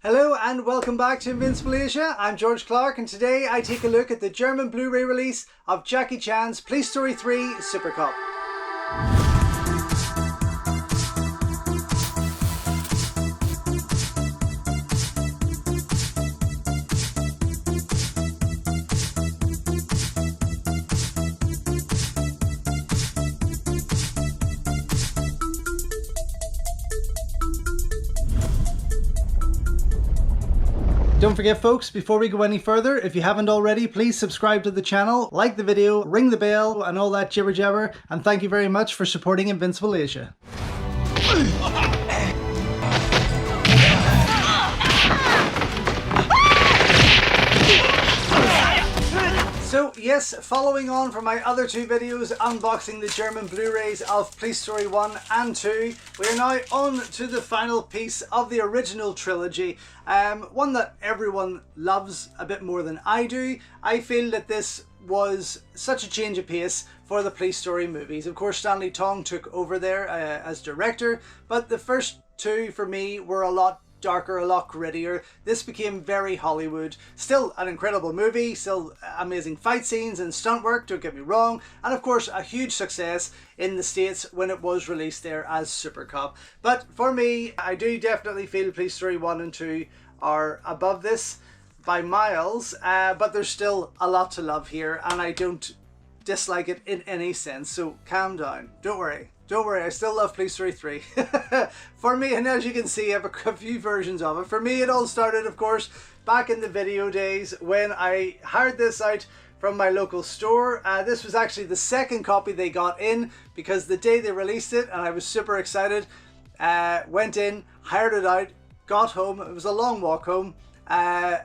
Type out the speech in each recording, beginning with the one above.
Hello and welcome back to Invincible Asia. I'm George Clark and today I take a look at the German Blu-ray release of Jackie Chan's Police Story 3 Super Cop. Don't forget folks, before we go any further, if you haven't already, please subscribe to the channel, like the video, ring the bell and all that jibber jabber, and thank you very much for supporting Invincible Asia. So yes, following on from my other two videos unboxing the German Blu-rays of Police Story 1 and 2, we are now on to the final piece of the original trilogy, one that everyone loves a bit more than I do. I feel that this was such a change of pace for the Police Story movies. Of course, Stanley Tong took over there as director, but the first two for me were a lot darker, a lot grittier. This became very Hollywood. Still an incredible movie, still amazing fight scenes and stunt work, don't get me wrong, and of course a huge success in the States when it was released there as Super Cop. But for me, I do definitely feel Police Story 1 and 2 are above this by miles, but there's still a lot to love here and I don't dislike it in any sense, so calm down. Don't worry, I still love Police Story 3. For me, and as you can see, I have a few versions of it. For me, it all started, of course, back in the video days when I hired this out from my local store. This was actually the second copy they got in because the day they released it, and I was super excited, went in, hired it out, got home. It was a long walk home.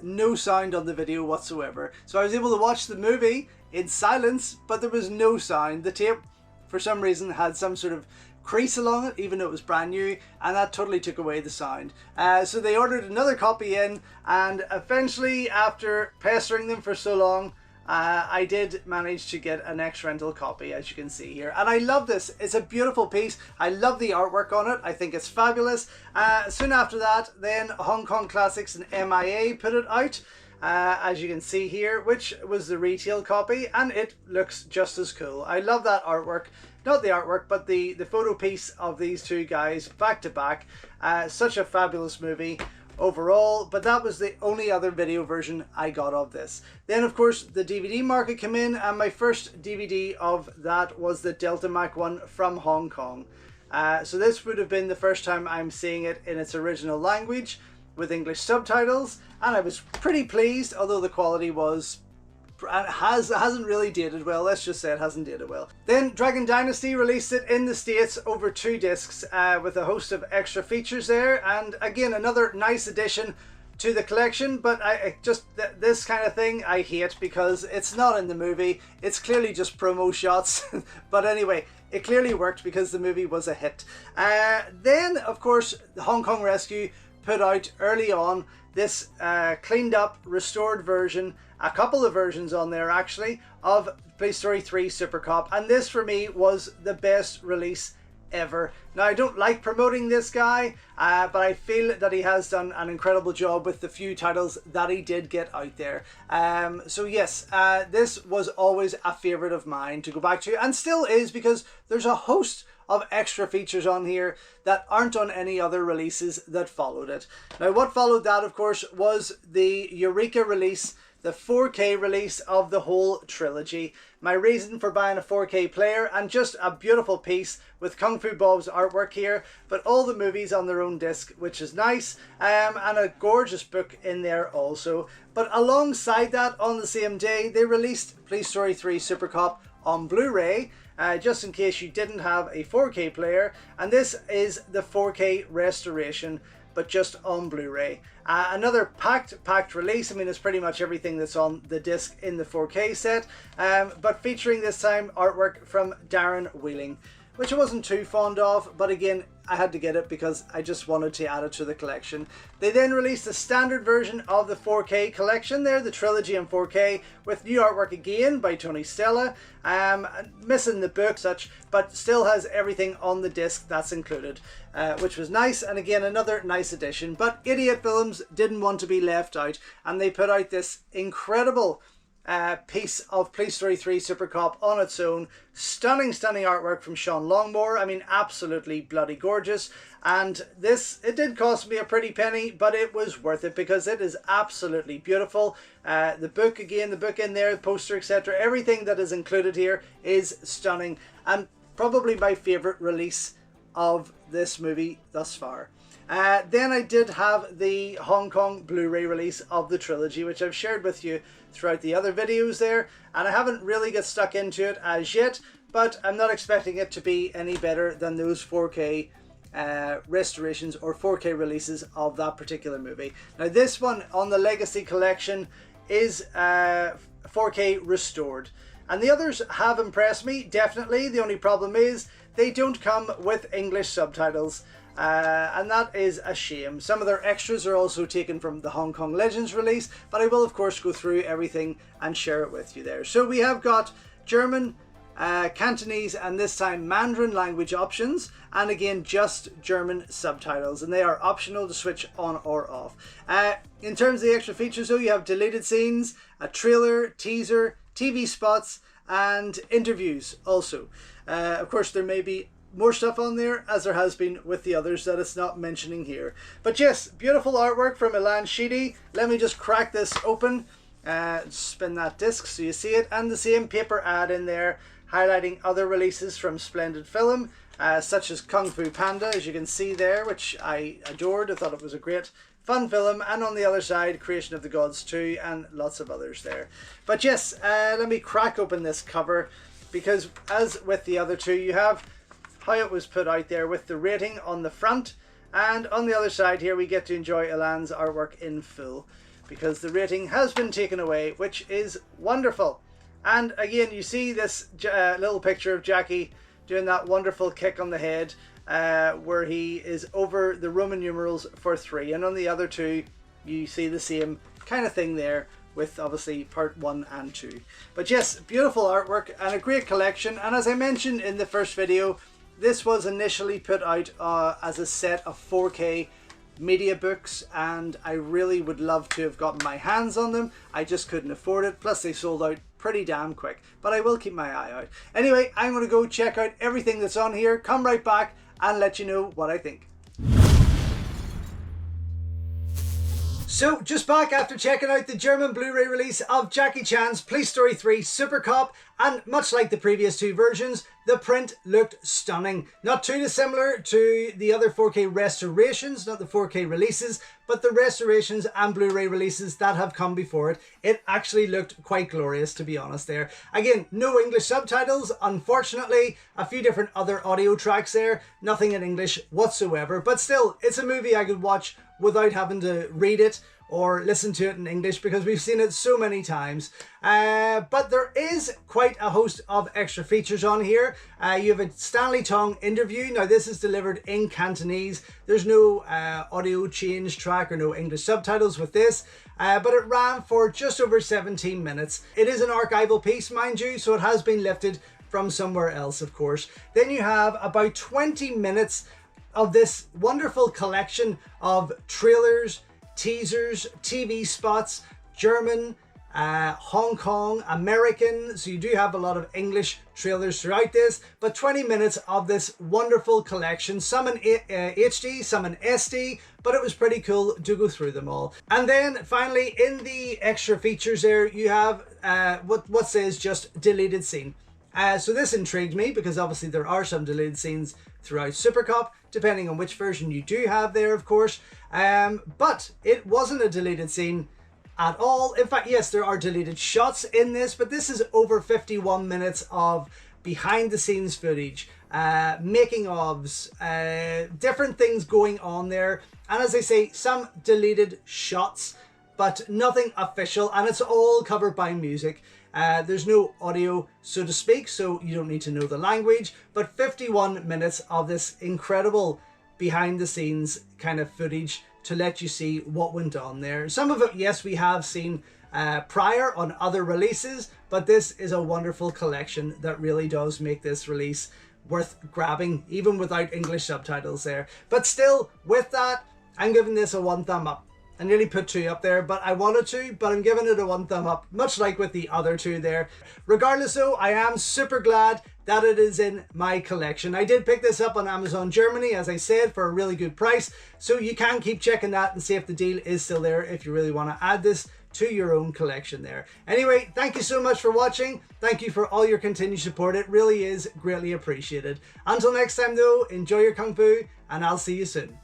No sound on the video whatsoever. So I was able to watch the movie in silence, but there was no sound. The tape, for some reason, had some sort of crease along it, even though it was brand new, and that totally took away the sound. So they ordered another copy in, and eventually, after pestering them for so long, I did manage to get an ex-rental copy, as you can see here. And I love this. It's a beautiful piece. I love the artwork on it. I think it's fabulous. Soon after that, then Hong Kong Classics and MIA put it out, as you can see here, which was the retail copy, and it looks just as cool. I love that artwork. Not the artwork, but the photo piece of these two guys back to back. Such a fabulous movie overall, but that was the only other video version I got of this. Then of course the DVD market came in, and my first DVD of that was the Delta Mac one from Hong Kong. So this would have been the first time I'm seeing it in its original language with English subtitles, and I was pretty pleased, although the quality was hasn't really dated well. Let's just say it hasn't dated well. Then Dragon Dynasty released it in the States over 2 discs with a host of extra features there, and again another nice addition to the collection. But I just this kind of thing I hate because it's not in the movie. It's clearly just promo shots. But anyway, it clearly worked because the movie was a hit. Then of course the Hong Kong Rescue put out early on this cleaned up, restored version, a couple of versions on there actually, of Police Story 3 Super Cop, and this for me was the best release ever. Now I don't like promoting this guy, but I feel that he has done an incredible job with the few titles that he did get out there. So yes, this was always a favourite of mine to go back to, and still is, because there's a host of extra features on here that aren't on any other releases that followed it. Now what followed that, of course, was the Eureka release, the 4K release of the whole trilogy. My reason for buying a 4K player, and just a beautiful piece with Kung Fu Bob's artwork here, but all the movies on their own disc, which is nice, and a gorgeous book in there also. But alongside that, on the same day, they released Police Story 3 Super Cop on Blu-ray, just in case you didn't have a 4K player, and this is the 4K restoration, but just on Blu-ray. Another packed release. I mean, it's pretty much everything that's on the disc in the 4K set, but featuring this time artwork from Darren Wheeling. which I wasn't too fond of, but again, I had to get it because I just wanted to add it to the collection. They then released the standard version of the 4K collection there, the trilogy in 4K, with new artwork again by Tony Stella. Missing the book such, but still has everything on the disc that's included, which was nice, and again another nice addition. But Idiot Films didn't want to be left out, and they put out this incredible piece of Police Story 3 Super Cop on its own. Stunning artwork from Sean Longmore. I mean, absolutely bloody gorgeous. And this, it did cost me a pretty penny, but it was worth it because it is absolutely beautiful. The book again, the book in there, the poster, etc. Everything that is included here is stunning, and probably my favourite release of this movie thus far. Then I did have the Hong Kong Blu-ray release of the trilogy, which I've shared with you throughout the other videos there, and I haven't really got stuck into it as yet, but I'm not expecting it to be any better than those 4K restorations or 4K releases of that particular movie. Now this one on the Legacy Collection is 4K restored, and the others have impressed me, definitely. The only problem is they don't come with English subtitles. And that is a shame. Some of their extras are also taken from the Hong Kong Legends release, but I will of course go through everything and share it with you there. So we have got German, Cantonese, and this time Mandarin language options, and again just German subtitles, and they are optional to switch on or off. In terms of the extra features though, you have deleted scenes, a trailer, teaser, TV spots, and interviews also. Of course there may be more stuff on there, as there has been with the others that it's not mentioning here. But yes, beautiful artwork from Ilan Sheedy. Let me just crack this open, spin that disc so you see it, and the same paper ad in there highlighting other releases from Splendid Film, such as Kung Fu Panda, as you can see there, which I adored. I thought it was a great fun film. And on the other side, Creation of the Gods 2, and lots of others there. But yes, let me crack open this cover, because as with the other two, you have how it was put out there with the rating on the front, and on the other side here we get to enjoy Ilan's artwork in full, because the rating has been taken away, which is wonderful. And again, you see this little picture of Jackie doing that wonderful kick on the head, where he is over the Roman numerals for 3, and on the other two you see the same kind of thing there, with obviously part 1 and 2. But yes, beautiful artwork and a great collection. And as I mentioned in the first video, this was initially put out as a set of 4K media books, and I really would love to have gotten my hands on them. I just couldn't afford it, plus they sold out pretty damn quick, but I will keep my eye out. Anyway, I'm going to go check out everything that's on here, come right back and let you know what I think. So, just back after checking out the German Blu-ray release of Jackie Chan's Police Story 3 Super Cop, and much like the previous two versions, the print looked stunning. Not too dissimilar to the other 4K restorations, not the 4K releases, but the restorations and Blu-ray releases that have come before it. It actually looked quite glorious, to be honest there. Again, no English subtitles, unfortunately. A few different other audio tracks there, nothing in English whatsoever, but still, it's a movie I could watch without having to read it or listen to it in English, because we've seen it so many times. But there is quite a host of extra features on here. You have a Stanley Tong interview. Now this is delivered in Cantonese. There's no audio change track or no English subtitles with this, but it ran for just over 17 minutes. It is an archival piece, mind you, so it has been lifted from somewhere else, of course. Then you have about 20 minutes of this wonderful collection of trailers, teasers, TV spots, German, Hong Kong, American, so you do have a lot of English trailers throughout this, but 20 minutes of this wonderful collection, some in HD, some in SD, but it was pretty cool to go through them all. And then finally, in the extra features there, you have what says just deleted scene. So this intrigued me, because obviously there are some deleted scenes throughout Super Cop, depending on which version you do have there, of course. But it wasn't a deleted scene at all. In fact, yes, there are deleted shots in this, but this is over 51 minutes of behind the scenes footage, making ofs, different things going on there. And as I say, some deleted shots, but nothing official, and it's all covered by music. There's no audio, so to speak, so you don't need to know the language, but 51 minutes of this incredible behind the scenes kind of footage to let you see what went on there. Some of it, yes, we have seen prior on other releases, but this is a wonderful collection that really does make this release worth grabbing, even without English subtitles there. But still, with that, I'm giving this a 1 thumb up. I nearly put 2 up there, but I wanted to, but I'm giving it a 1 thumb up, much like with the other 2 there. Regardless though, I am super glad that it is in my collection. I did pick this up on Amazon Germany, as I said, for a really good price, so you can keep checking that and see if the deal is still there if you really want to add this to your own collection there. Anyway, thank you so much for watching. Thank you for all your continued support. It really is greatly appreciated. Until next time though, enjoy your Kung Fu, and I'll see you soon.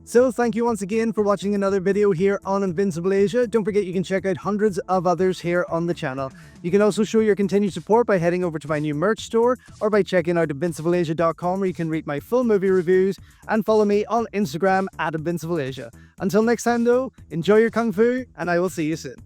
So thank you once again for watching another video here on Invincible Asia. Don't forget you can check out hundreds of others here on the channel. You can also show your continued support by heading over to my new merch store or by checking out invincibleasia.com, where you can read my full movie reviews, and follow me on Instagram at InvincibleAsia. Until next time though, enjoy your Kung Fu, and I will see you soon.